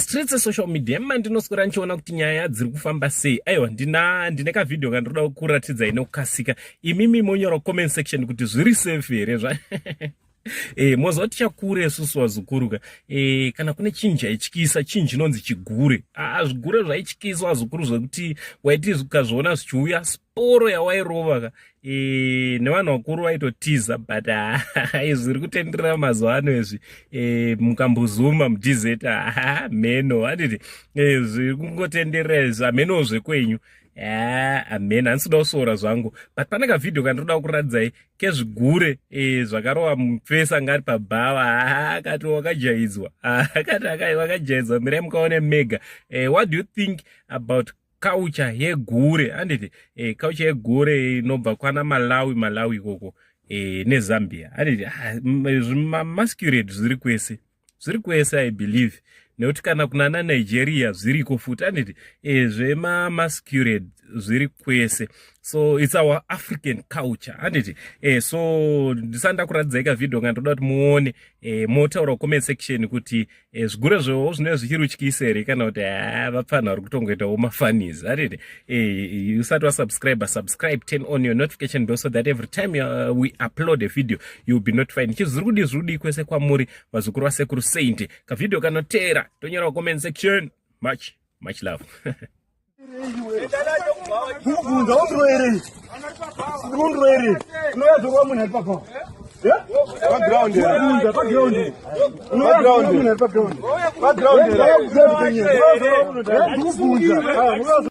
streets e social media mandinoswera ndichiona kuti nyaya dziri kufamba sei. Aiwa, ndine kavidhio kandoda kuratidza inokasika. Imimi monyora comment section kuti zviri safe here zva. Mozva tichakure susu wazukuru kana kune chinhu chaityisa, chinhu chinonzi chigure. Zvigure zvaityisa wazukuru zvekuti waiti ukazviona zvichiuya sporo yawairova nevanhu vakuru vaitotiza, but zviri kutenderera mazuva ano izvi mukambozuma mudz meno handiti zviri kungotenderera izvi ameno zvekwenyu. Amen, handisida kusora zvangu, but pane kavidhio kandoda kuradzai kezvigure zvakarova mufesa ngari pabhava. Akati wakajaidzwa, akati wakajaidzwa, mirai mukaone mega. What do you think about culture yegure? Handiti culture yegure inobva kwana Malawi koko neZambia. Handiti masquerade zviri kwese I believe. Nekuti kana kunana Nigeria zviriko futi handiti masquerade zviri kwese. So it's our African culture handiti. So ndisanda kuradzai kavidhio kandoda kuti muone motaura comment section kuti zvigure zvewo zvinenge zvichiri utyisa here kana kuti vapfana vari kutongoitawo mafanizi handiti. Usati wasubscribe, turn on your notification bell so that every time we upload a video you'll be notified. Zviri kwese kwamuri vazukuru vasekuru Saint. Kavidhio kanotera tonyora comment section. Much love. Background.